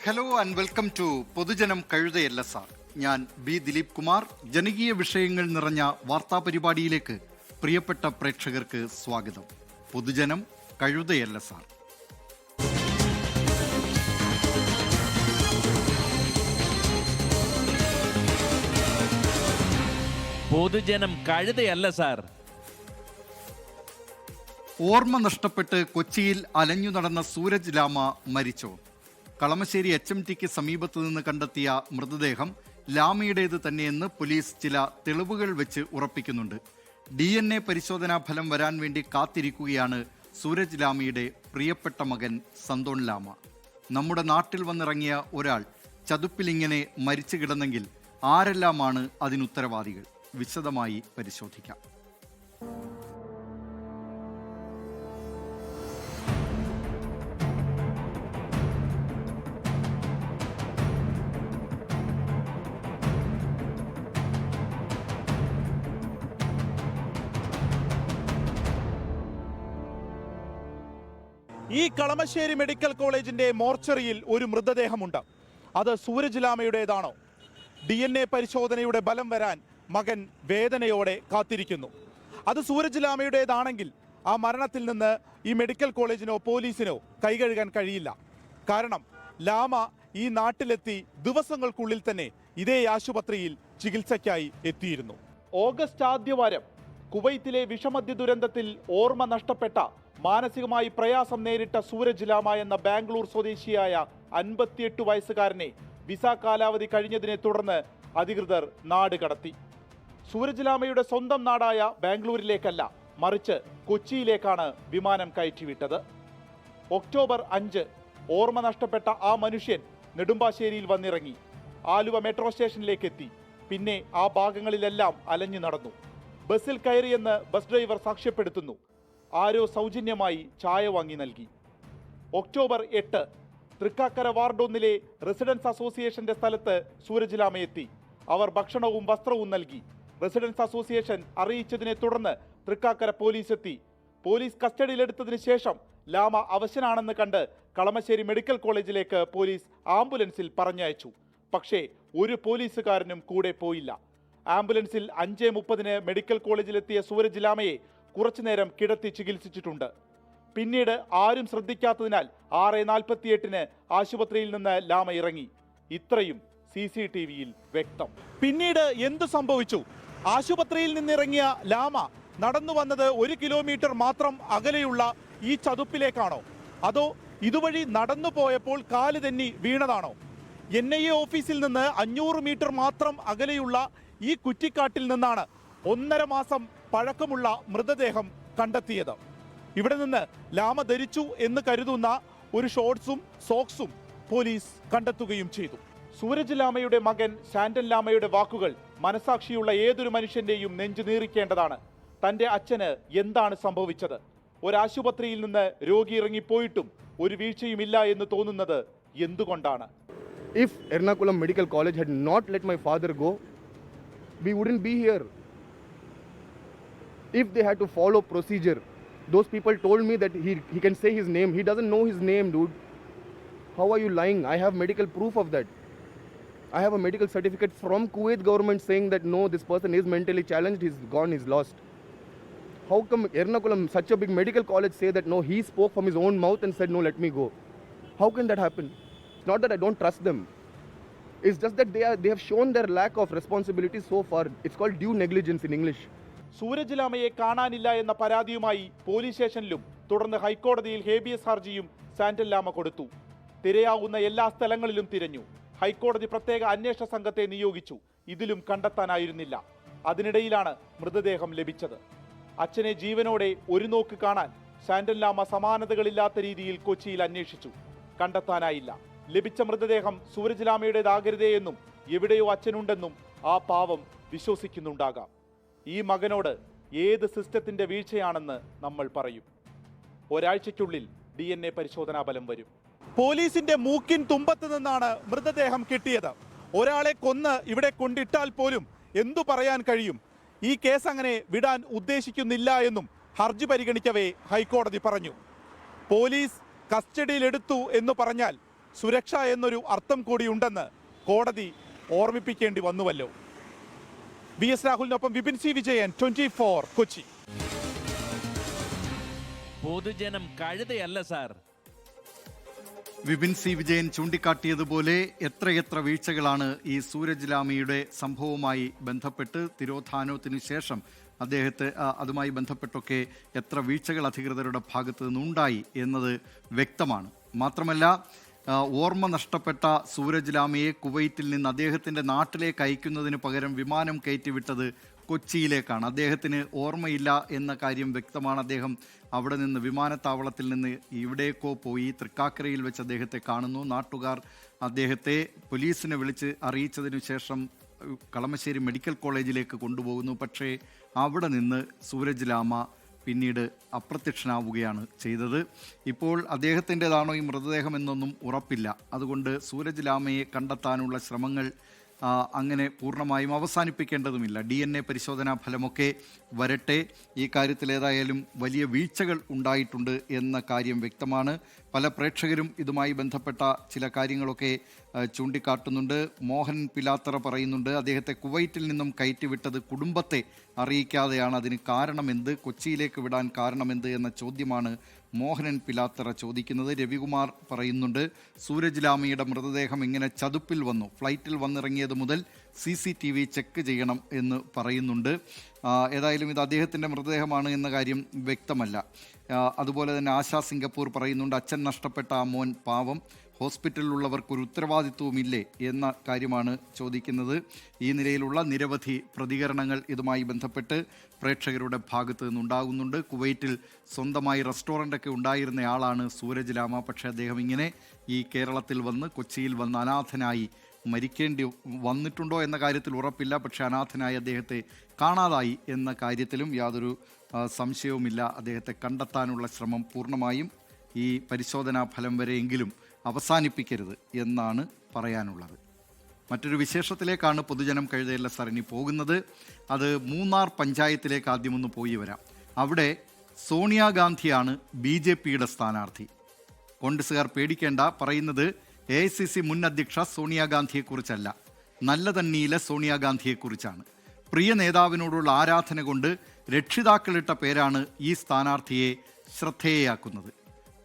Hello and welcome to പൊതുജനം കഴുതയല്ല sir. ഞാൻ ബി ദിലീപ് കുമാർ. ജനകീയ വിഷയങ്ങൾ നിറഞ്ഞ വാർത്താ പരിപാടിയിലേക്ക് പ്രിയപ്പെട്ട പ്രേക്ഷകർക്ക് സ്വാഗതം. പൊതുജനം കഴുതയല്ല സാർ. പൊതുജനം കഴുതയല്ല സാർ. ഓർമ്മ നഷ്ടപ്പെട്ട് കൊച്ചിയിൽ അലഞ്ഞു നടന്ന സൂരജ് ലാമ മരിച്ചോ? കളമശ്ശേരി HMTക്ക് സമീപത്തു നിന്ന് കണ്ടെത്തിയ മൃതദേഹം ലാമയുടേത് തന്നെയെന്ന് പോലീസ് ചില തെളിവുകൾ വെച്ച് ഉറപ്പിക്കുന്നുണ്ട്. DNA പരിശോധനാ ഫലം വരാൻ വേണ്ടി കാത്തിരിക്കുകയാണ് സൂരജ് ലാമയുടെ പ്രിയപ്പെട്ട മകൻ സന്തോൺ ലാമ. നമ്മുടെ നാട്ടിൽ വന്നിറങ്ങിയ ഒരാൾ ചതുപ്പിലിങ്ങനെ മരിച്ചു കിടന്നെങ്കിൽ ആരെല്ലാമാണ് അതിനുത്തരവാദികൾ? വിശദമായി പരിശോധിക്കാം. ഈ കളമശ്ശേരി മെഡിക്കൽ കോളേജിന്റെ മോർച്ചറിയിൽ ഒരു മൃതദേഹമുണ്ട്. അത് സൂരജ് ലാമയുടേതാണോ? DNA പരിശോധനയുടെ ഫലം വരാൻ മകൻ വേദനയോടെ കാത്തിരിക്കുന്നു. അത് സൂരജ് ലാമയുടേതാണെങ്കിൽ ആ മരണത്തിൽ നിന്ന് ഈ മെഡിക്കൽ കോളേജിനോ പോലീസിനോ കൈകഴുകാൻ കഴിയില്ല. കാരണം ലാമ ഈ നാട്ടിലെത്തി ദിവസങ്ങൾക്കുള്ളിൽ തന്നെ ഇതേ ആശുപത്രിയിൽ ചികിത്സയ്ക്കായി എത്തിയിരുന്നു. ഓഗസ്റ്റ് ആദ്യവാരം കുവൈത്തിലെ വിഷമദ്യ ദുരന്തത്തിൽ ഓർമ്മ നഷ്ടപ്പെട്ട, മാനസികമായി പ്രയാസം നേരിട്ട സൂരജ് ലാമ എന്ന ബാംഗ്ലൂർ സ്വദേശിയായ 58 വയസ്സുകാരനെ വിസ കാലാവധി കഴിഞ്ഞതിനെ തുടർന്ന് അധികൃതർ നാട് കടത്തി. സൂരജ് ലാമയുടെ സ്വന്തം നാടായ ബാംഗ്ലൂരിലേക്കല്ല, മറിച്ച് കൊച്ചിയിലേക്കാണ് വിമാനം കയറ്റിവിട്ടത്. ഒക്ടോബർ 5 ഓർമ്മ നഷ്ടപ്പെട്ട ആ മനുഷ്യൻ നെടുമ്പാശ്ശേരിയിൽ വന്നിറങ്ങി. ആലുവ മെട്രോ സ്റ്റേഷനിലേക്ക് എത്തി. പിന്നെ ആ ഭാഗങ്ങളിലെല്ലാം അലഞ്ഞു നടന്നു. ബസ്സിൽ കയറിയെന്ന് ബസ് ഡ്രൈവർ സാക്ഷ്യപ്പെടുത്തുന്നു. ആരോ സൗജന്യമായി ചായ വാങ്ങി നൽകി. ഒക്ടോബർ 8 തൃക്കാക്കര വാർഡ് 1 റെസിഡൻസ് അസോസിയേഷന്റെ സ്ഥലത്ത് സൂരജ് ലാമ എത്തി. അവർ ഭക്ഷണവും വസ്ത്രവും നൽകി. റെസിഡൻസ് അസോസിയേഷൻ അറിയിച്ചതിനെ തുടർന്ന് തൃക്കാക്കര പോലീസ് എത്തി. പോലീസ് കസ്റ്റഡിയിലെടുത്തതിന് ശേഷം ലാമ അവശനാണെന്ന് കണ്ട് കളമശ്ശേരി മെഡിക്കൽ കോളേജിലേക്ക് പോലീസ് ആംബുലൻസിൽ പറഞ്ഞയച്ചു. പക്ഷേ ഒരു പോലീസുകാരനും കൂടെ പോയില്ല. ആംബുലൻസിൽ 5:30 മെഡിക്കൽ കോളേജിലെത്തിയ സൂരജ് ലാമയെ കുറച്ചുനേരം കിടത്തി ചികിത്സിച്ചിട്ടുണ്ട്. പിന്നീട് ആരും ശ്രദ്ധിക്കാത്തതിനാൽ 6:48 ആശുപത്രിയിൽ നിന്ന് ലാമ ഇറങ്ങി. ഇത്രയും CCTVയിൽ വ്യക്തം. പിന്നീട് എന്തു സംഭവിച്ചു? ആശുപത്രിയിൽ നിന്നിറങ്ങിയ ലാമ നടന്നു വന്നത് 1 കിലോമീറ്റർ മാത്രം അകലെയുള്ള ഈ ചതുപ്പിലേക്കാണോ? അതോ ഇതുവഴി നടന്നു പോയപ്പോൾ കാല് തെന്നി വീണതാണോ? NIA ഓഫീസിൽ നിന്ന് 500 മീറ്റർ മാത്രം അകലെയുള്ള ഈ കുറ്റിക്കാട്ടിൽ നിന്നാണ് 1.5 മാസം പഴക്കമുള്ള മൃതദേഹം കണ്ടെത്തിയത്. ഇവിടെ നിന്ന് ലാമ ധരിച്ചു എന്ന് കരുതുന്ന ഒരു ഷോർട്സും സോക്സും പോലീസ് കണ്ടെത്തുകയും ചെയ്തു. സൂരജ് ലാമയുടെ മകൻ സാന്റൻ ലാമയുടെ വാക്കുകൾ മനസാക്ഷിയുള്ള ഏതൊരു മനുഷ്യന്റെയും നെഞ്ചു നീറിക്കേണ്ടതാണ്. തന്റെ അച്ഛന് എന്താണ് സംഭവിച്ചത്? ഒരാശുപത്രിയിൽ നിന്ന് രോഗി ഇറങ്ങിപ്പോയിട്ടും ഒരു വീഴ്ചയുമില്ല എന്ന് തോന്നുന്നത് എന്തുകൊണ്ടാണ്? If Ernakulam Medical College had not let my father go, we wouldn't be here. If they had to follow procedure, those people told me that he can say his name. He doesn't know his name, dude. How are you lying? I have medical proof of that. I have a medical certificate from Kuwait government saying that no, this person is mentally challenged, he's gone, he's lost. How come Ernakulam, such a big medical college, say that no, he spoke from his own mouth and said no, let me go? How can that happen? It's not that I don't trust them. It's just that they have shown their lack of responsibility so far. It's called due negligence in English. Sooraj ലാമയെ കാണാനില്ല എന്ന പരാതിയുമായി police സ്റ്റേഷനിലും തുടർന്ന് ഹൈക്കോടതിയിൽ habeas ഹർജിയും സാന്റൻ ലാമ കൊടുത്തു. തിരയാവുന്ന എല്ലാ സ്ഥലങ്ങളിലും തിരഞ്ഞു. ഹൈക്കോടതി പ്രത്യേക അന്വേഷണ സംഘത്തെ നിയോഗിച്ചു. ഇതിലും കണ്ടെത്താനായിരുന്നില്ല. അതിനിടയിലാണ് മൃതദേഹം ലഭിച്ചത്. അച്ഛനെ ജീവനോടെ ഒരു നോക്ക് കാണാൻ സാന്റൻ ലാമ സമാനതകളില്ലാത്ത രീതിയിൽ കൊച്ചിയിൽ അന്വേഷിച്ചു. കണ്ടെത്താനായില്ല. ലഭിച്ച മൃതദേഹം സൂരജ് ലാമയുടേതാകരുതേ എന്നും എവിടെയോ അച്ഛനുണ്ടെന്നും ആ പാവം വിശ്വസിക്കുന്നുണ്ടാകാം. ഈ മകനോട് ഏത് സിസ്റ്റത്തിന്റെ വീഴ്ചയാണെന്ന് നമ്മൾ പറയും. ഒരാഴ്ചയ്ക്കുള്ളിൽ DNA പരിശോധനാ ഫലം വരും. പോലീസിന്റെ മൂക്കിൻ തുമ്പത്ത് നിന്നാണ് മൃതദേഹം കിട്ടിയത്. ഒരാളെ കൊന്ന് ഇവിടെ കൊണ്ടിട്ടാൽ പോലും എന്തു പറയാൻ കഴിയും? ഈ കേസ് അങ്ങനെ വിടാൻ ഉദ്ദേശിക്കുന്നില്ല എന്നും ഹർജി പരിഗണിക്കവേ ഹൈക്കോടതി പറഞ്ഞു. പോലീസ് കസ്റ്റഡിയിലെടുത്തു എന്ന് പറഞ്ഞാൽ സുരക്ഷ എന്നൊരു അർത്ഥം കൂടിയുണ്ടെന്ന് കോടതി ഓർമ്മിപ്പിക്കേണ്ടി വന്നുവല്ലോ. VS രാഹുലിനൊപ്പം വിപിൻ സി വിജയൻ, 24 കൊച്ചി. പൊതുജനം കഴുതയല്ല സാർ. വിപിൻ സി വിജയൻ ചൂണ്ടിക്കാട്ടിയതുപോലെ എത്രയെത്ര വീഴ്ചകളാണ് ഈ സൂരജ് ലാമിയുടെ സംഭവവുമായി ബന്ധപ്പെട്ട് തിരോധാനത്തിന് ശേഷം അതുമായി ബന്ധപ്പെട്ടൊക്കെ എത്ര വീഴ്ചകൾ അധികൃതരുടെ ഭാഗത്ത് നിന്നുണ്ടായി എന്നത് വ്യക്തമാണ്. മാത്രമല്ല, ഓർമ്മ നഷ്ടപ്പെട്ട സൂരജ് ലാമിയെ കുവൈറ്റിൽ നിന്ന് അദ്ദേഹത്തിൻ്റെ നാട്ടിലേക്ക് അയക്കുന്നതിന് പകരം വിമാനം കയറ്റിവിട്ടത് കൊച്ചിയിലേക്കാണ്. അദ്ദേഹത്തിന് ഓർമ്മയില്ല എന്ന കാര്യം വ്യക്തമാണ്. അദ്ദേഹം അവിടെ നിന്ന് വിമാനത്താവളത്തിൽ നിന്ന് ഇവിടേക്കോ പോയി തൃക്കാക്കരയിൽ വെച്ച് അദ്ദേഹത്തെ കാണുന്നു. നാട്ടുകാർ അദ്ദേഹത്തെ പോലീസിനെ വിളിച്ച് അറിയിച്ചതിനു ശേഷം കളമശ്ശേരി മെഡിക്കൽ കോളേജിലേക്ക് കൊണ്ടുപോകുന്നു. പക്ഷേ അവിടെ നിന്ന് സൂരജ് ലാമ പിന്നീട് അപ്രത്യക്ഷനാവുകയാണ് ചെയ്തത്. ഇപ്പോൾ അദ്ദേഹത്തിൻ്റെതാണോ ഈ മൃതദേഹം എന്നൊന്നും ഉറപ്പില്ല. അതുകൊണ്ട് സൂരജ് ലാമയെ കണ്ടെത്താനുള്ള ശ്രമങ്ങൾ അങ്ങനെ പൂർണ്ണമായും അവസാനിപ്പിക്കേണ്ടതുമില്ല. DNA പരിശോധനാ ഫലമൊക്കെ വരട്ടെ. ഈ കാര്യത്തിൽ ഏതായാലും വലിയ വീഴ്ചകൾ ഉണ്ടായിട്ടുണ്ട് എന്ന കാര്യം വ്യക്തമാണ്. പല പ്രേക്ഷകരും ഇതുമായി ബന്ധപ്പെട്ട ചില കാര്യങ്ങളൊക്കെ ചൂണ്ടിക്കാട്ടുന്നുണ്ട്. മോഹൻ പിലാത്തറ പറയുന്നുണ്ട്, അദ്ദേഹത്തെ കുവൈറ്റിൽ നിന്നും കയറ്റിവിട്ടത് കുടുംബത്തെ അറിയിക്കാതെയാണ്. അതിന് കാരണമെന്ത്, കൊച്ചിയിലേക്ക് വിടാൻ കാരണമെന്ത് എന്ന ചോദ്യമാണ് മോഹനൻ പിലാത്തറ ചോദിക്കുന്നത്. രവികുമാർ പറയുന്നുണ്ട്, സൂരജ് ലാമിയുടെ മൃതദേഹം ഇങ്ങനെ ചതുപ്പിൽ വന്നു, ഫ്ലൈറ്റിൽ വന്നിറങ്ങിയത് മുതൽ CCTV ചെക്ക് ചെയ്യണം എന്ന് പറയുന്നുണ്ട്. ഏതായാലും ഇത് അദ്ദേഹത്തിൻ്റെ മൃതദേഹമാണ് എന്ന കാര്യം വ്യക്തമല്ല. അതുപോലെ തന്നെ ആശാ സിംഗപ്പൂർ പറയുന്നുണ്ട്, അച്ഛൻ നഷ്ടപ്പെട്ട ആ മോൻ പാവം, ഹോസ്പിറ്റലിലുള്ളവർക്കൊരു ഉത്തരവാദിത്വവുമില്ലേ എന്ന കാര്യമാണ് ചോദിക്കുന്നത്. ഈ നിലയിലുള്ള നിരവധി പ്രതികരണങ്ങൾ ഇതുമായി ബന്ധപ്പെട്ട് പ്രേക്ഷകരുടെ ഭാഗത്ത് നിന്നുണ്ടാകുന്നുണ്ട്. കുവൈറ്റിൽ സ്വന്തമായി റെസ്റ്റോറൻ്റൊക്കെ ഉണ്ടായിരുന്നയാളാണ് സൂരജ് ലാമ. പക്ഷേ അദ്ദേഹം ഇങ്ങനെ ഈ കേരളത്തിൽ വന്ന് കൊച്ചിയിൽ വന്ന് അനാഥനായി മരിക്കേണ്ടി വന്നിട്ടുണ്ടോ എന്ന കാര്യത്തിൽ ഉറപ്പില്ല. പക്ഷേ അനാഥനായി അദ്ദേഹത്തെ കാണാതായി എന്ന കാര്യത്തിലും യാതൊരു സംശയവുമില്ല. അദ്ദേഹത്തെ കണ്ടെത്താനുള്ള ശ്രമം പൂർണ്ണമായും ഈ പരിശോധനാ ഫലം വരെയെങ്കിലും അവസാനിപ്പിക്കരുത് എന്നാണ് പറയാനുള്ളത്. മറ്റൊരു വിശേഷത്തിലേക്കാണ് പൊതുജനം കഴുതയല്ല സരണി പോകുന്നത്. അത് മൂന്നാർ പഞ്ചായത്തിലേക്ക് ആദ്യമൊന്ന് പോയി വരാം. അവിടെ സോണിയാഗാന്ധിയാണ് BJPയുടെ സ്ഥാനാർത്ഥി. കോൺഗ്രസുകാർ പേടിക്കേണ്ട, പറയുന്നത് AICC മുൻ അധ്യക്ഷ സോണിയാഗാന്ധിയെക്കുറിച്ചല്ല, നല്ലതണ്ണിയിലെ സോണിയാഗാന്ധിയെക്കുറിച്ചാണ്. പ്രിയ നേതാവിനോടുള്ള ആരാധന കൊണ്ട് രക്ഷിതാക്കളിട്ട പേരാണ് ഈ സ്ഥാനാർത്ഥിയെ ശ്രദ്ധേയയാക്കുന്നത്.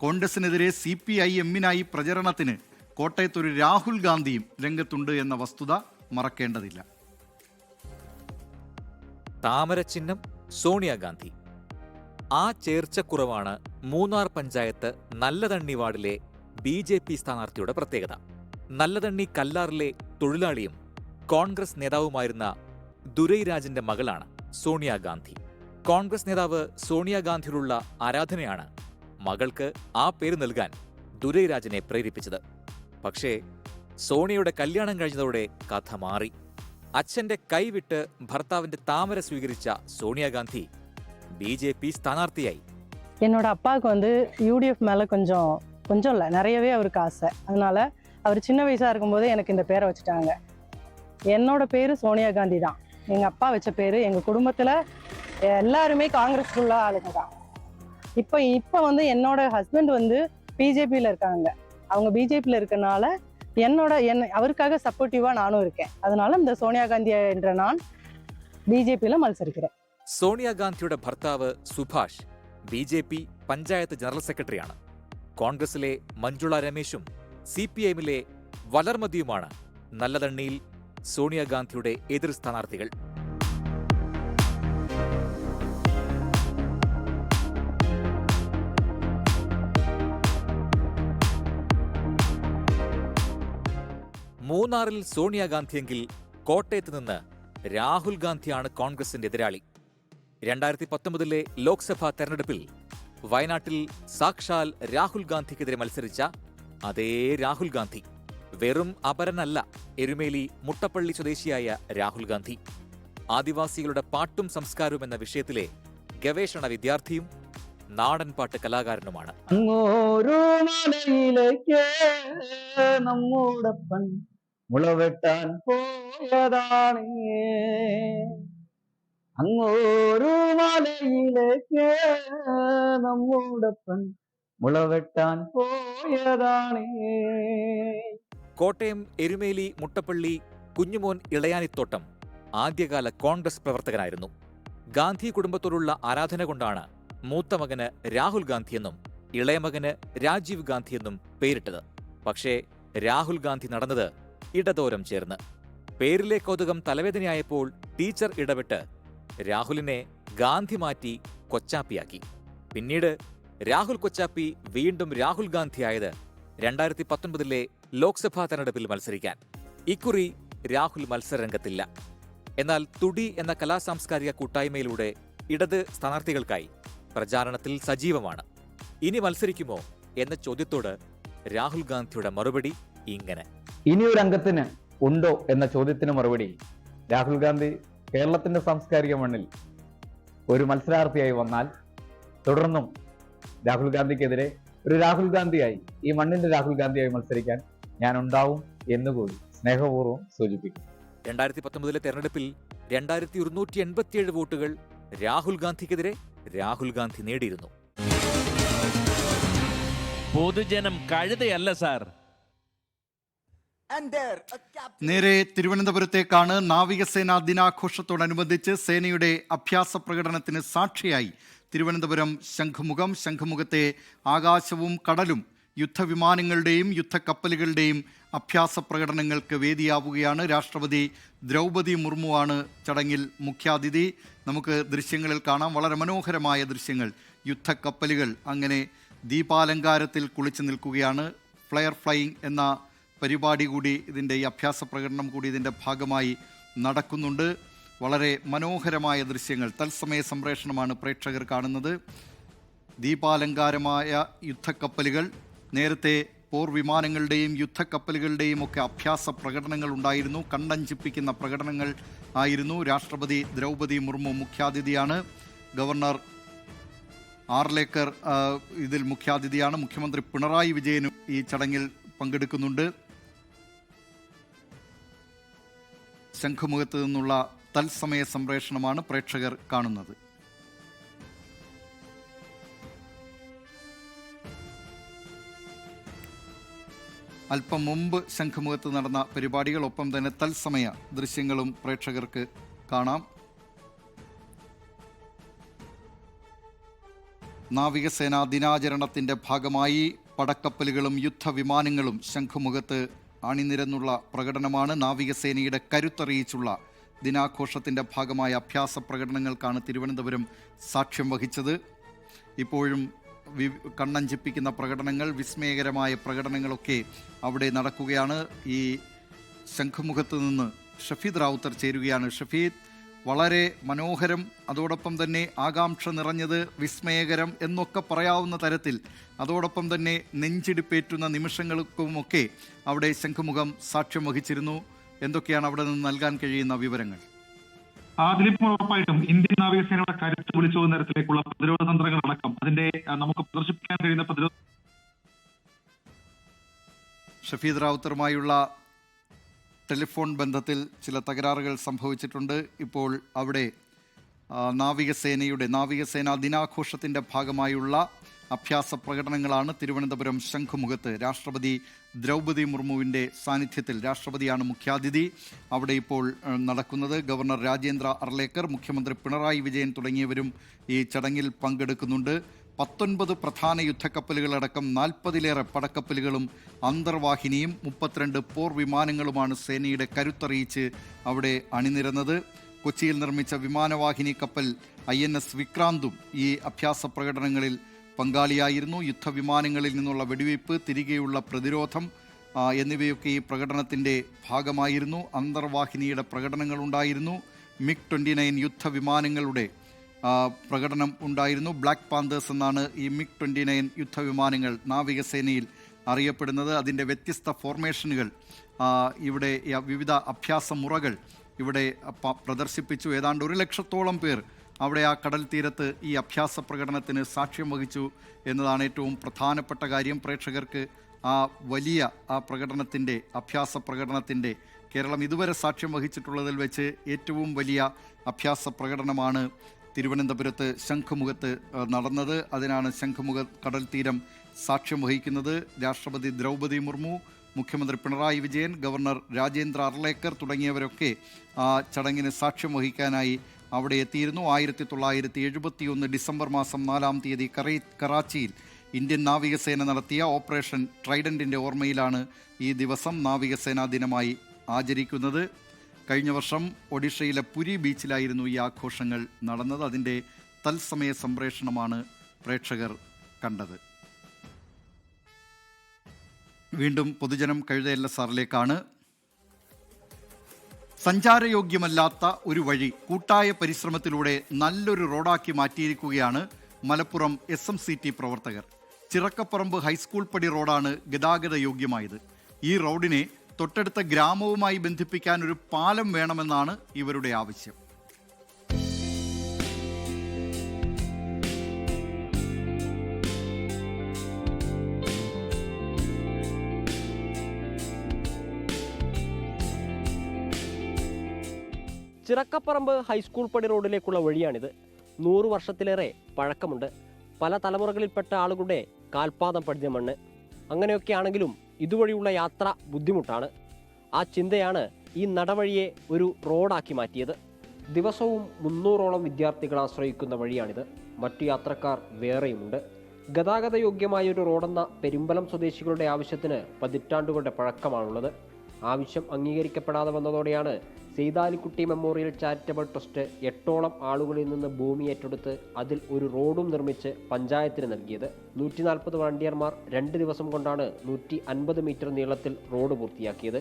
കോൺഗ്രസിനെതിരെ CPIM-നായി പ്രചരണത്തിന് കോട്ടയത്തൊരു രാഹുൽ ഗാന്ധിയും രംഗത്തുണ്ട് എന്ന വസ്തുത മറക്കേണ്ടതില്ല. താമരചിഹ്നം സോണിയാഗാന്ധി. ആ ചേർച്ചക്കുറവാണ് മൂന്നാർ പഞ്ചായത്ത് നല്ലതണ്ണി വാർഡിലെ BJP സ്ഥാനാർത്ഥിയുടെ പ്രത്യേകത. നല്ലതണ്ണി കല്ലാറിലെ തൊഴിലാളിയും കോൺഗ്രസ് നേതാവുമായിരുന്ന ദുരൈരാജിന്റെ മകളാണ് സോണിയാഗാന്ധി. കോൺഗ്രസ് നേതാവ് സോണിയാഗാന്ധിയോടുള്ള ആരാധനയാണ് മകൾക്ക് ആ പേര് നൽകാൻ ദുരൈരാജിനെ പ്രേരിപ്പിച്ചത്. പക്ഷേ സോണിയയുടെ കല്യാണം കഴിഞ്ഞതോടെ കഥ മാറി. അച്ഛന്റെ കൈവിട്ട് ഭർത്താവിന്റെ താമര സ്വീകരിച്ച സോണിയാഗാന്ധി BJP സ്ഥാനാർത്ഥിയായി. என்னோட அப்பாவுக்கு வந்து UDF மேலே கொஞ்சம் இல்லை நிறையவே அவருக்கு ஆசை. அதனால அவர் சின்ன வயசாக இருக்கும்போது எனக்கு இந்த பேரை வச்சுட்டாங்க. என்னோட பேர் சோனியா காந்தி தான். எங்கள் அப்பா வச்ச பேர். எங்கள் குடும்பத்தில் எல்லாருமே காங்கிரஸ்க்குள்ள ஆளுங்க தான். இப்போ வந்து என்னோட ஹஸ்பண்ட் வந்து BJPயில் இருக்காங்க. அவங்க BJPயில் இருக்கனால அவருக்காக சப்போர்ட்டிவாக நானும் இருக்கேன். அதனால இந்த சோனியா காந்தி என்ற நான் BJPயில் മത്സരിக்கிறேன். സോണിയാഗാന്ധിയുടെ ഭർത്താവ് സുഭാഷ് BJP പഞ്ചായത്ത് ജനറൽ സെക്രട്ടറിയാണ്. കോൺഗ്രസിലെ മഞ്ജുള രമേശും CPIM-ലെ വലർമതിയുമാണ് നല്ലതണ്ണിയിൽ സോണിയാഗാന്ധിയുടെ എതിർ സ്ഥാനാർത്ഥികൾ. മൂന്നാറിൽ സോണിയാഗാന്ധിയെങ്കിൽ കോട്ടയത്ത് നിന്ന് രാഹുൽ ഗാന്ധിയാണ് കോൺഗ്രസിന്റെ എതിരാളി. 2019 ലോക്സഭാ തെരഞ്ഞെടുപ്പിൽ വയനാട്ടിൽ സാക്ഷാൽ രാഹുൽ ഗാന്ധിക്കെതിരെ മത്സരിച്ച അതേ രാഹുൽ ഗാന്ധി. വെറും അപരനല്ല എരുമേലി മുട്ടപ്പള്ളി സ്വദേശിയായ രാഹുൽ ഗാന്ധി. ആദിവാസികളുടെ പാട്ടും സംസ്കാരവും എന്ന വിഷയത്തിലെ ഗവേഷണ വിദ്യാർത്ഥിയും നാടൻ പാട്ട് കലാകാരനുമാണ്. മുളവെട്ടാൻ പോയതാണേ അങ്ങോരു മലയിലേക്ക് നമ്മുടപ്പൻ മുളവെട്ടാൻ പോയതാണേ. കോട്ടയം എരുമേലി മുട്ടപ്പള്ളി കുഞ്ഞുമോൻ ഇളയാനിത്തോട്ടം ആദ്യകാല കോൺഗ്രസ് പ്രവർത്തകനായിരുന്നു. ഗാന്ധി കുടുംബത്തോടുള്ള ആരാധന കൊണ്ടാണ് മൂത്ത മകന് രാഹുൽ ഗാന്ധിയെന്നും ഇളയമകന് രാജീവ് ഗാന്ധിയെന്നും പേരിട്ടത്. പക്ഷേ രാഹുൽ ഗാന്ധി നടന്നത് ഇടതോരം ചേർന്ന്. പേരിലെ കൗതുകം തലവേദനയായപ്പോൾ ടീച്ചർ ഇടപെട്ട് രാഹുലിനെ ഗാന്ധി മാറ്റി കൊച്ചാപ്പിയാക്കി. പിന്നീട് രാഹുൽ കൊച്ചാപ്പി വീണ്ടും രാഹുൽ ഗാന്ധിയായത് 2019 ലോക്സഭാ തെരഞ്ഞെടുപ്പിൽ മത്സരിക്കാൻ. ഇക്കുറി രാഹുൽ മത്സരരംഗത്തില്ല. എന്നാൽ തുടി എന്ന കലാസാംസ്കാരിക കൂട്ടായ്മയിലൂടെ ഇടത് സ്ഥാനാർത്ഥികൾക്കായി പ്രചാരണത്തിൽ സജീവമാണ്. ഇനി മത്സരിക്കുമോ എന്ന ചോദ്യത്തോട് രാഹുൽ ഗാന്ധിയുടെ മറുപടി ഇങ്ങനെ: ഇനിയൊരു അംഗത്തിന് ഉണ്ടോ എന്ന ചോദ്യത്തിന് മറുപടി, രാഹുൽ ഗാന്ധി കേരളത്തിന്റെ സാംസ്കാരിക മണ്ണിൽ ഒരു മത്സരാർത്ഥിയായി വന്നാൽ തുടർന്നും രാഹുൽ ഗാന്ധിക്കെതിരെ ഒരു രാഹുൽ ഗാന്ധിയായി, ഈ മണ്ണിന്റെ രാഹുൽ ഗാന്ധിയായി മത്സരിക്കാൻ ഞാൻ ഉണ്ടാവും എന്നുകൂടി സ്നേഹപൂർവ്വം സൂചിപ്പിക്കും. 2019 തെരഞ്ഞെടുപ്പിൽ 2187 വോട്ടുകൾ രാഹുൽ ഗാന്ധിക്കെതിരെ രാഹുൽ ഗാന്ധി നേടിയിരുന്നു. പൊതുജനം കഴുതയല്ല സാർ. നേരെ തിരുവനന്തപുരത്തേക്കാണ്. നാവികസേനാ ദിനാഘോഷത്തോടനുബന്ധിച്ച് സേനയുടെ അഭ്യാസ പ്രകടനത്തിന് സാക്ഷിയായി തിരുവനന്തപുരം ശംഖുമുഖം. ശംഖുമുഖത്തെ ആകാശവും കടലും യുദ്ധവിമാനങ്ങളുടെയും യുദ്ധക്കപ്പലുകളുടെയും അഭ്യാസ പ്രകടനങ്ങൾക്ക് വേദിയാവുകയാണ്. രാഷ്ട്രപതി ദ്രൗപദി മുർമുവാണ് ചടങ്ങിൽ മുഖ്യാതിഥി. നമുക്ക് ദൃശ്യങ്ങളിൽ കാണാം, വളരെ മനോഹരമായ ദൃശ്യങ്ങൾ. യുദ്ധക്കപ്പലുകൾ അങ്ങനെ ദീപാലങ്കാരത്തിൽ കുളിച്ചു നിൽക്കുകയാണ്. ഫ്ലയർ ഫ്ലൈയിങ് എന്ന പരിപാടി കൂടി ഇതിൻ്റെ ഈ അഭ്യാസ പ്രകടനം കൂടി ഇതിൻ്റെ ഭാഗമായി നടക്കുന്നുണ്ട്. വളരെ മനോഹരമായ ദൃശ്യങ്ങൾ, തത്സമയ സംപ്രേഷണമാണ് പ്രേക്ഷകർ കാണുന്നത്. ദീപാലങ്കാരമായ യുദ്ധക്കപ്പലുകൾ, നേരത്തെ പോർ വിമാനങ്ങളുടെയും യുദ്ധക്കപ്പലുകളുടെയും ഒക്കെ അഭ്യാസ പ്രകടനങ്ങൾ ഉണ്ടായിരുന്നു. കണ്ണഞ്ചിപ്പിക്കുന്ന പ്രകടനങ്ങൾ ആയിരുന്നു. രാഷ്ട്രപതി ദ്രൗപദി മുർമു മുഖ്യാതിഥിയാണ്. ഗവർണർ ആർലേക്കർ ഇതിൽ മുഖ്യാതിഥിയാണ്. മുഖ്യമന്ത്രി പിണറായി വിജയനും ഈ ചടങ്ങിൽ പങ്കെടുക്കുന്നുണ്ട്. ശംഖുമുഖത്ത് നിന്നുള്ള തത്സമയ സംപ്രേഷണമാണ് പ്രേക്ഷകർ കാണുന്നത്. അല്പം മുമ്പ് ശംഖുമുഖത്ത് നടന്ന പരിപാടികൾ, ഒപ്പം തന്നെ തത്സമയ ദൃശ്യങ്ങളും പ്രേക്ഷകർക്ക് കാണാം. നാവികസേനാ ദിനാചരണത്തിൻ്റെ ഭാഗമായി പടക്കപ്പലുകളും യുദ്ധവിമാനങ്ങളും ശംഖുമുഖത്ത് അണിനിരന്നുള്ള പ്രകടനമാണ്. നാവികസേനയുടെ കരുത്തറിയിച്ചുള്ള ദിനാഘോഷത്തിൻ്റെ ഭാഗമായ അഭ്യാസ പ്രകടനങ്ങൾക്കാണ് തിരുവനന്തപുരം സാക്ഷ്യം വഹിച്ചത്. ഇപ്പോഴും കണ്ണഞ്ചിപ്പിക്കുന്ന പ്രകടനങ്ങൾ, വിസ്മയകരമായ പ്രകടനങ്ങളൊക്കെ അവിടെ നടക്കുകയാണ്. ഈ ശംഖുമുഖത്ത് നിന്ന് ഷഫീദ് റാവുത്തർ ചേരുകയാണ്. ഷഫീദ്, വളരെ മനോഹരം, അതോടൊപ്പം തന്നെ ആകാംക്ഷ നിറഞ്ഞത്, വിസ്മയകരം എന്നൊക്കെ പറയാവുന്ന തരത്തിൽ, അതോടൊപ്പം തന്നെ നെഞ്ചിടിപ്പേറ്റുന്ന നിമിഷങ്ങൾക്കുമൊക്കെ അവിടെ ശംഖുമുഖം സാക്ഷ്യം വഹിച്ചിരുന്നു. എന്തൊക്കെയാണ് അവിടെ നിന്ന് നൽകാൻ കഴിയുന്ന വിവരങ്ങൾ? ദിലീപ്, ഉറപ്പായിട്ടും ഇന്ത്യൻ നാവികസേനയുടെ കരുത്ത് വിളിച്ചു തരത്തിലേക്കുള്ള പ്രതിരോധ തന്ത്രങ്ങളടക്കം അതിന്റെ നമുക്ക് പ്രദർശിപ്പിക്കാൻ കഴിയുന്ന പ്രതിരോധ. ഷഫീദ് റാവുത്തറുമായുള്ള ടെലിഫോൺ ബന്ധത്തിൽ ചില തകരാറുകൾ സംഭവിച്ചിട്ടുണ്ട്. ഇപ്പോൾ അവിടെ നാവികസേനാ ദിനാഘോഷത്തിൻ്റെ ഭാഗമായുള്ള അഭ്യാസ പ്രകടനങ്ങളാണ് തിരുവനന്തപുരം ശംഖുമുഖത്ത്. രാഷ്ട്രപതി ദ്രൗപദി മുർമുവിൻ്റെ സാന്നിധ്യത്തിൽ, രാഷ്ട്രപതിയാണ് മുഖ്യാതിഥി, അവിടെ ഇപ്പോൾ നടക്കുന്നത്. ഗവർണർ രാജേന്ദ്ര അർലേക്കർ, മുഖ്യമന്ത്രി പിണറായി വിജയൻ തുടങ്ങിയവരും ഈ ചടങ്ങിൽ പങ്കെടുക്കുന്നുണ്ട്. 19 പ്രധാന യുദ്ധക്കപ്പലുകളടക്കം 40-ലേറെ പടക്കപ്പലുകളും അന്തർവാഹിനിയും 32 പോർ വിമാനങ്ങളുമാണ് സേനയുടെ കരുത്തറിയിച്ച് അവിടെ അണിനിരന്നത്. കൊച്ചിയിൽ നിർമ്മിച്ച വിമാനവാഹിനി കപ്പൽ INS വിക്രാന്തും ഈ അഭ്യാസ പ്രകടനങ്ങളിൽ പങ്കാളിയായിരുന്നു. യുദ്ധവിമാനങ്ങളിൽ നിന്നുള്ള വെടിവയ്പ്, തിരികെയുള്ള പ്രതിരോധം എന്നിവയൊക്കെ ഈ പ്രകടനത്തിൻ്റെ ഭാഗമായിരുന്നു. അന്തർവാഹിനിയുടെ പ്രകടനങ്ങളുണ്ടായിരുന്നു. MiG-29 യുദ്ധവിമാനങ്ങളുടെ പ്രകടനം ഉണ്ടായിരുന്നു. ബ്ലാക്ക് പാന്തേഴ്സ് എന്നാണ് ഈ MiG-29 യുദ്ധവിമാനങ്ങൾ നാവികസേനയിൽ അറിയപ്പെടുന്നത്. അതിൻ്റെ വ്യത്യസ്ത ഫോർമേഷനുകൾ, ഇവിടെ വിവിധ അഭ്യാസ മുറകൾ ഇവിടെ പ്രദർശിപ്പിച്ചു. ഏതാണ്ട് 1 ലക്ഷത്തോളം പേർ അവിടെ ആ കടൽ തീരത്ത് ഈ അഭ്യാസ പ്രകടനത്തിന് സാക്ഷ്യം വഹിച്ചു എന്നതാണ് ഏറ്റവും പ്രധാനപ്പെട്ട കാര്യം. പ്രേക്ഷകർക്ക് ആ വലിയ പ്രകടനത്തിൻ്റെ, അഭ്യാസ പ്രകടനത്തിൻ്റെ, കേരളം ഇതുവരെ സാക്ഷ്യം വഹിച്ചിട്ടുള്ളതിൽ വെച്ച് ഏറ്റവും വലിയ അഭ്യാസ പ്രകടനമാണ് തിരുവനന്തപുരത്ത് ശംഖുമുഖത്ത് നടന്നത്. അതിനാണ് ശംഖുമുഖ കടൽ തീരം സാക്ഷ്യം വഹിക്കുന്നത് രാഷ്ട്രപതി ദ്രൗപദി മുർമു, മുഖ്യമന്ത്രി പിണറായി വിജയൻ, ഗവർണർ രാജേന്ദ്ര അർലേക്കർ തുടങ്ങിയവരൊക്കെ ആ ചടങ്ങിന് സാക്ഷ്യം വഹിക്കാനായി അവിടെ എത്തിയിരുന്നു. 1971 ഡിസംബർ മാസം 4-ാം തീയതി കറാച്ചിയിൽ ഇന്ത്യൻ നാവികസേന നടത്തിയ ഓപ്പറേഷൻ ട്രൈഡൻറ്റിൻ്റെ ഓർമ്മയിലാണ് ഈ ദിവസം നാവികസേനാ ദിനമായി ആചരിക്കുന്നത്. കഴിഞ്ഞ വർഷം ഒഡീഷയിലെ പുരി ബീച്ചിലായിരുന്നു ഈ ആഘോഷങ്ങൾ നടന്നത്. അതിൻ്റെ തത്സമയ സംപ്രേഷണമാണ് പ്രേക്ഷകർ കണ്ടത്. വീണ്ടും പൊതുജനം കഴുതയല്ല സാറിലേക്കാണ്. സഞ്ചാരയോഗ്യമല്ലാത്ത ഒരു വഴി കൂട്ടായ പരിശ്രമത്തിലൂടെ നല്ലൊരു റോഡാക്കി മാറ്റിയിരിക്കുകയാണ് മലപ്പുറം SMCT പ്രവർത്തകർ. ചിറക്കപ്പറമ്പ് ഹൈസ്കൂൾ പടി റോഡാണ് ഗതാഗത യോഗ്യമായത്. ഈ റോഡിനെ തൊട്ടടുത്ത ഗ്രാമവുമായി ബന്ധിപ്പിക്കാൻ ഒരു പാലം വേണമെന്നാണ് ഇവരുടെ ആവശ്യം. ചിറക്കപ്പറമ്പ് ഹൈസ്കൂൾ പടി റോഡിലേക്കുള്ള വഴിയാണിത്. 100 വർഷത്തിലേറെ പഴക്കമുണ്ട്. പല തലമുറകളിൽപ്പെട്ട ആളുകളുടെ കാൽപാദം പടിഞ്ഞ മണ്ണ്. അങ്ങനെയൊക്കെയാണെങ്കിലും ഇതുവഴിയുള്ള യാത്ര ബുദ്ധിമുട്ടാണ്. ആ ചിന്തയാണ് ഈ നടവഴിയെ ഒരു റോഡാക്കി മാറ്റിയത്. ദിവസവും 300ഓളം വിദ്യാർത്ഥികൾ ആശ്രയിക്കുന്ന വഴിയാണിത്. മറ്റു യാത്രക്കാർ വേറെയുമുണ്ട്. ഗതാഗത യോഗ്യമായ ഒരു റോഡെന്ന പെരുമ്പലം സ്വദേശികളുടെ ആവശ്യത്തിന് പതിറ്റാണ്ടുകളുടെ പഴക്കമാണുള്ളത്. ആവശ്യം അംഗീകരിക്കപ്പെടാതെ വന്നതോടെയാണ് സെയ്താലിക്കുട്ടി മെമ്മോറിയൽ ചാരിറ്റബിൾ ട്രസ്റ്റ് 8ഓളം ആളുകളിൽ നിന്ന് ഭൂമി ഏറ്റെടുത്ത് അതിൽ ഒരു റോഡും നിർമ്മിച്ച് പഞ്ചായത്തിന് നൽകിയത്. 140 വളണ്ടിയർമാർ 2 ദിവസം കൊണ്ടാണ് 150 മീറ്റർ നീളത്തിൽ റോഡ് പൂർത്തിയാക്കിയത്.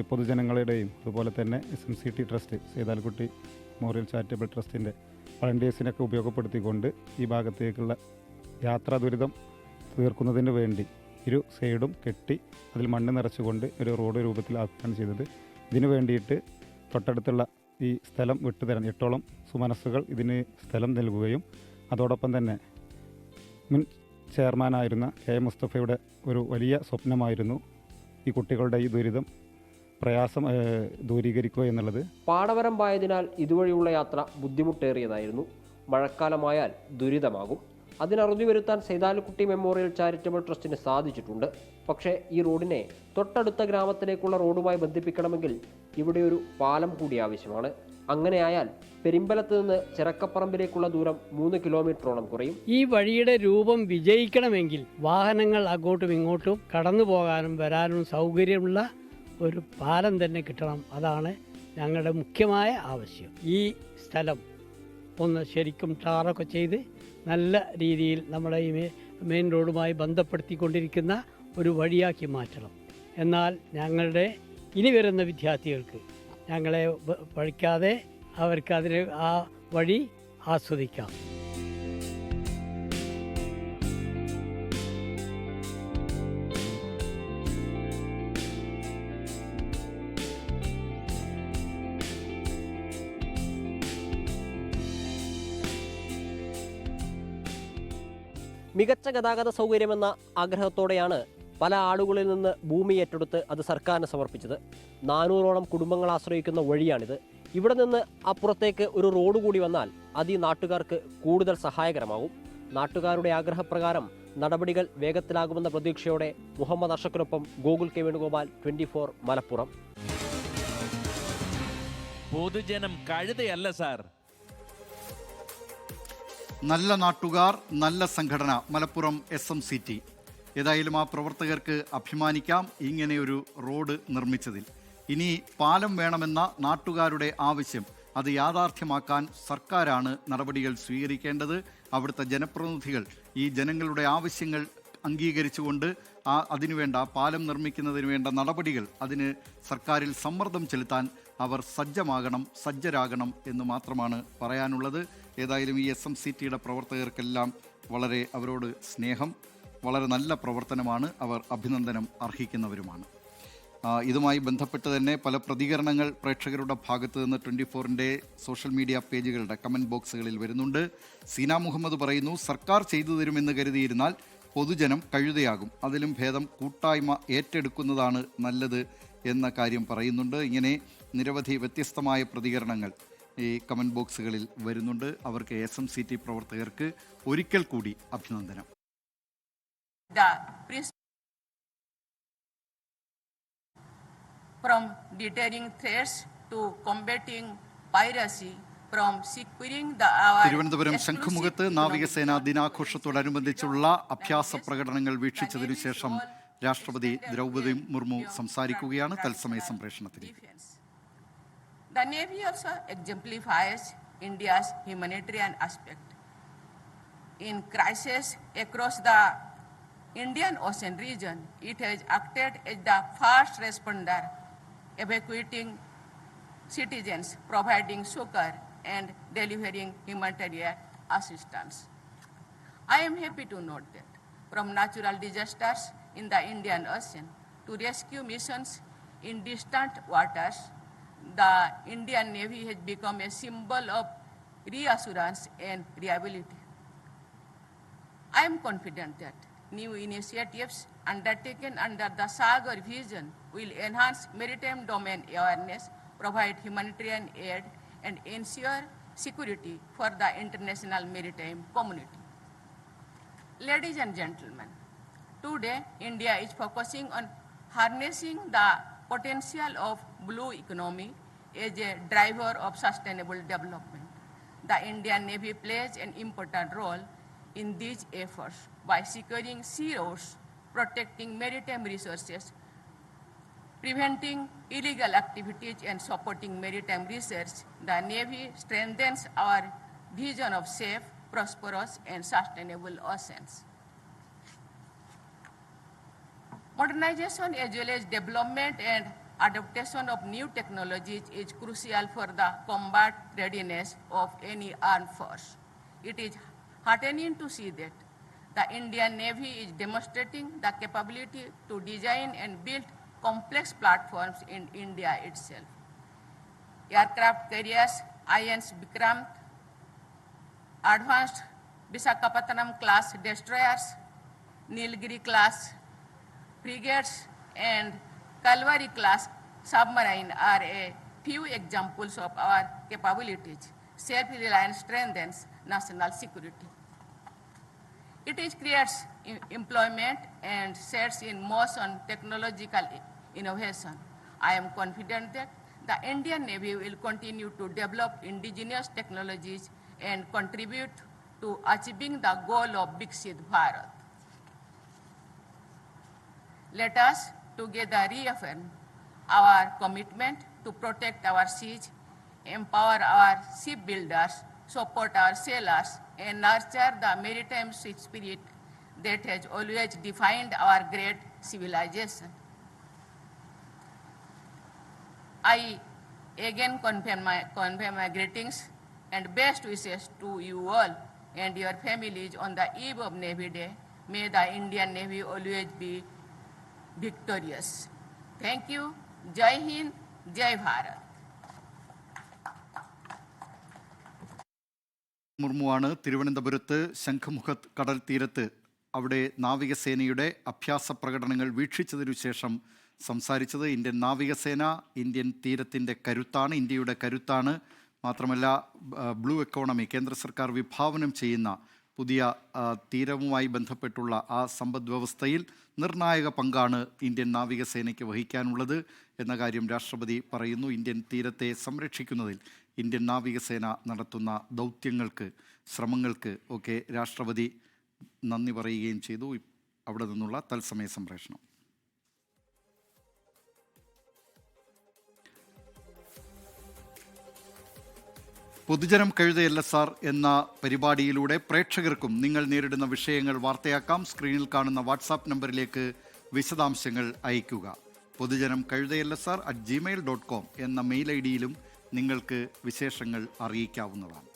പൊതുജനങ്ങളുടെയും അതുപോലെ തന്നെ SMCT trust, Saithalikutty memorial charitable ട്രസ്റ്റിൻ്റെ വളണ്ടിയേഴ്സിനൊക്കെ ഉപയോഗപ്പെടുത്തിക്കൊണ്ട് ഈ ഭാഗത്തേക്കുള്ള യാത്രാ ദുരിതം തീർക്കുന്നതിന് വേണ്ടി ഇരു സൈഡും കെട്ടി അതിൽ മണ്ണ് നിറച്ചുകൊണ്ട് ഒരു റോഡ് രൂപത്തിലാക്കുകയാണ് ചെയ്തത്. ഇതിനു വേണ്ടിയിട്ട് തൊട്ടടുത്തുള്ള ഈ സ്ഥലം വിട്ടുതരാൻ 8ഓളം സുമനസ്സുകൾ ഇതിന് സ്ഥലം നൽകുകയും അതോടൊപ്പം തന്നെ മുൻ ചെയർമാനായിരുന്ന KM മുസ്തഫയുടെ ഒരു വലിയ സ്വപ്നമായിരുന്നു ഈ കുട്ടികളുടെ ഈ ദുരിതം പ്രയാസം ദൂരീകരിക്കുക എന്നുള്ളത്. പാടവരമ്പായതിനാൽ ഇതുവഴിയുള്ള യാത്ര ബുദ്ധിമുട്ടേറിയതായിരുന്നു. മഴക്കാലമായാൽ ദുരിതമാകും. അതിനറുതി വരുത്താൻ സെയ്താലിക്കുട്ടി മെമ്മോറിയൽ ചാരിറ്റബിൾ ട്രസ്റ്റിന് സാധിച്ചിട്ടുണ്ട്. പക്ഷേ ഈ റോഡിനെ തൊട്ടടുത്ത ഗ്രാമത്തിലേക്കുള്ള റോഡുമായി ബന്ധിപ്പിക്കണമെങ്കിൽ ഇവിടെ ഒരു പാലം കൂടി ആവശ്യമാണ്. അങ്ങനെയായാൽ പെരിമ്പലത്ത് നിന്ന് ചിറക്കപ്പറമ്പിലേക്കുള്ള ദൂരം 3 കിലോമീറ്ററോളം കുറയും. ഈ വഴിയുടെ രൂപം വിജയിക്കണമെങ്കിൽ വാഹനങ്ങൾ അങ്ങോട്ടും ഇങ്ങോട്ടും കടന്നു പോകാനും വരാനും സൗകര്യമുള്ള ഒരു പാലം തന്നെ കിട്ടണം. അതാണ് ഞങ്ങളുടെ മുഖ്യമായ ആവശ്യം. ഈ സ്ഥലം ഒന്ന് ശരിക്കും ടാറൊക്കെ ചെയ്ത് നല്ല രീതിയിൽ നമ്മുടെ ഈ മെയിൻ റോഡുമായി ബന്ധപ്പെടുത്തിക്കൊണ്ടിരിക്കുന്ന ഒരു വഴിയാക്കി മാറ്റണം. എന്നാൽ ഞങ്ങളുടെ ഇനി വരുന്ന വിദ്യാർത്ഥികൾക്ക് ഞങ്ങളെ പഠിക്കാതെ അവർക്ക് അതിന് ആ വഴി ആസ്വദിക്കാം. മികച്ച ഗതാഗത സൗകര്യമെന്ന ആഗ്രഹത്തോടെയാണ് പല ആളുകളിൽ നിന്ന് ഭൂമി ഏറ്റെടുത്ത് അത് സർക്കാരിന് സമർപ്പിച്ചത്. 400ഓളം കുടുംബങ്ങൾ ആശ്രയിക്കുന്ന വഴിയാണിത്. ഇവിടെ നിന്ന് അപ്പുറത്തേക്ക് ഒരു റോഡ് കൂടി വന്നാൽ അത് ഈ നാട്ടുകാർക്ക് കൂടുതൽ സഹായകരമാകും. നാട്ടുകാരുടെ ആഗ്രഹപ്രകാരം നടപടികൾ വേഗത്തിലാകുമെന്ന പ്രതീക്ഷയോടെ മുഹമ്മദ് അർഷക്കിനൊപ്പം ഗോകുൽ കെ വേണുഗോപാൽ, 24 മലപ്പുറം. പൊതുജനം കഴുതയല്ല സാർ. നല്ല നാട്ടുകാർ, നല്ല സംഘടന, മലപ്പുറം SMCT. ഏതായാലും ആ പ്രവർത്തകർക്ക് അഭിമാനിക്കാം ഇങ്ങനെയൊരു റോഡ് നിർമ്മിച്ചതിൽ. ഇനി പാലം വേണമെന്ന നാട്ടുകാരുടെ ആവശ്യം അത് യാഥാർത്ഥ്യമാക്കാൻ സർക്കാരാണ് നടപടികൾ സ്വീകരിക്കേണ്ടത്. അവിടുത്തെ ജനപ്രതിനിധികൾ ഈ ജനങ്ങളുടെ ആവശ്യങ്ങൾ അംഗീകരിച്ചുകൊണ്ട് അതിനുവേണ്ട പാലം നിർമ്മിക്കുന്നതിന് വേണ്ട നടപടികൾ അതിന് സർക്കാരിൽ സമ്മർദ്ദം ചെലുത്താൻ അവർ സജ്ജരാകണം എന്ന് മാത്രമാണ് പറയാനുള്ളത്. ഏതായാലും ഈ SMCTയുടെ പ്രവർത്തകർക്കെല്ലാം വളരെ അവരോട് സ്നേഹം, വളരെ നല്ല പ്രവർത്തനമാണ്, അവർ അഭിനന്ദനം അർഹിക്കുന്നവരുമാണ്. ഇതുമായി ബന്ധപ്പെട്ട് തന്നെ പല പ്രതികരണങ്ങൾ പ്രേക്ഷകരുടെ ഭാഗത്ത് നിന്ന് 24ൻ്റെ സോഷ്യൽ മീഡിയ പേജുകളുടെ കമൻറ്റ് ബോക്സുകളിൽ വരുന്നുണ്ട്. സീന മുഹമ്മദ് പറയുന്നു, സർക്കാർ ചെയ്തു തരുമെന്ന് കരുതിയിരുന്നാൽ പൊതുജനം കഴുതയാകും, അതിലും ഭേദം കൂട്ടായ്മ ഏറ്റെടുക്കുന്നതാണ് നല്ലത് എന്ന കാര്യം പറയുന്നുണ്ട്. ഇങ്ങനെ നിരവധി വ്യത്യസ്തമായ പ്രതികരണങ്ങൾ ഈ കമൻറ്റ് ബോക്സുകളിൽ വരുന്നുണ്ട്. അവർക്ക് SMCT പ്രവർത്തകർക്ക് ഒരിക്കൽ കൂടി അഭിനന്ദനം. the principle from deterring threats to combating piracy, from securing our Thiruvananthapuram ശംഖുമുഖത്ത് നാവികസേന ദിനാഘോഷത്തോടനുബന്ധിച്ചുള്ള അഭ്യാസ പ്രകടനങ്ങൾ വീക്ഷിച്ചതിനു ശേഷം രാഷ്ട്രപതി ദ്രൗപദി മുർമു സംസാരിക്കുകയാണ്. തത്സമയ സംപ്രേഷണത്തിൽ. The Navy also exemplifies India's humanitarian aspect. In crisis across the Indian Ocean region, it has acted as the first responder, evacuating citizens, providing succor, and delivering humanitarian assistance. I am happy to note that from natural disasters in the Indian Ocean to rescue missions in distant waters, the Indian Navy has become a symbol of reassurance and reliability. I am confident that new initiatives undertaken under the Sagar vision will enhance maritime domain awareness, provide humanitarian aid, and ensure security for the international maritime community. Ladies and gentlemen, today India is focusing on harnessing the potential of blue economy as a driver of sustainable development. The Indian Navy plays an important role in these efforts by securing sea routes, protecting maritime resources, preventing illegal activities, and supporting maritime research. The Navy strengthens our vision of safe, prosperous, and sustainable oceans. Modernization as well as development and adaptation of new technologies is crucial for the combat readiness of any armed force. It is heartening to see that the Indian Navy is demonstrating the capability to design and build complex platforms in India itself. Aircraft carriers, INS Vikrant, advanced Visakhapatnam class destroyers, Nilgiri class frigates, and Kalvari class submarine are a few examples of our capabilities. Self-reliance strengthens national security. It creates employment and sets in motion technological innovation. I am confident that the Indian Navy will continue to develop indigenous technologies and contribute to achieving the goal of Viksit Bharat. Let us together reaffirm our commitment to protect our seas, empower our shipbuilders, support our sailors, and nurture the maritime spirit that has always defined our great civilization. I again convey my greetings and best wishes to you all and your families on the eve of Navy Day. May the Indian Navy always be victorious. Thank you. Jai Hind, Jai Bharat. മുർമുവാണ് തിരുവനന്തപുരത്ത് ശംഖുമുഖത്ത് കടൽ തീരത്ത് അവിടെ നാവികസേനയുടെ അഭ്യാസ പ്രകടനങ്ങൾ വീക്ഷിച്ചതിനു ശേഷം സംസാരിച്ചത്. Indian നാവികസേന ഇന്ത്യൻ തീരത്തിൻ്റെ കരുത്താണ്, ഇന്ത്യയുടെ കരുത്താണ്. മാത്രമല്ല ബ്ലൂ എക്കോണമി കേന്ദ്ര സർക്കാർ വിഭാവനം ചെയ്യുന്ന പുതിയ തീരവുമായി ബന്ധപ്പെട്ടുള്ള ആ സമ്പദ് വ്യവസ്ഥയിൽ നിർണായക പങ്കാണ് ഇന്ത്യൻ നാവികസേനയ്ക്ക് വഹിക്കാനുള്ളത് എന്ന കാര്യം രാഷ്ട്രപതി പറയുന്നു. ഇന്ത്യൻ തീരത്തെ സംരക്ഷിക്കുന്നതിൽ ഇന്ത്യൻ നാവികസേന നടത്തുന്ന ദൗത്യങ്ങൾക്ക്, ശ്രമങ്ങൾക്ക് ഒക്കെ രാഷ്ട്രപതി നന്ദി പറയുകയും ചെയ്തു. അവിടെ നിന്നുള്ള തത്സമയ സംപ്രേഷണം. പൊതുജനം കഴുതയല്ല സാർ എന്ന പരിപാടിയിലൂടെ പ്രേക്ഷകർക്കും നിങ്ങൾ നേരിടുന്ന വിഷയങ്ങൾ വാർത്തയാക്കാം. സ്ക്രീനിൽ കാണുന്ന വാട്സാപ്പ് നമ്പറിലേക്ക് വിശദാംശങ്ങൾ അയയ്ക്കുക. പൊതുജനം കഴുതയല്ല സാർ @gmail.com എന്ന മെയിൽ ഐഡിയിലും നിങ്ങൾക്ക് വിശേഷങ്ങൾ അറിയിക്കാവുന്നതാണ്.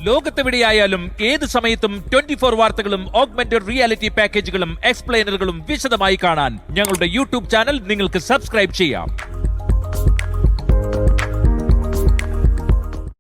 ലോകത്തെവിടെയായാലും ഏത് സമയത്തും 24 വാർത്തകളും ഓഗ്മെന്റഡ് റിയാലിറ്റി പാക്കേജുകളും എക്സ്പ്ലെയിനറുകളും വിശദമായി കാണാൻ ഞങ്ങളുടെ യൂട്യൂബ് ചാനൽ നിങ്ങൾക്ക് സബ്സ്ക്രൈബ് ചെയ്യാം.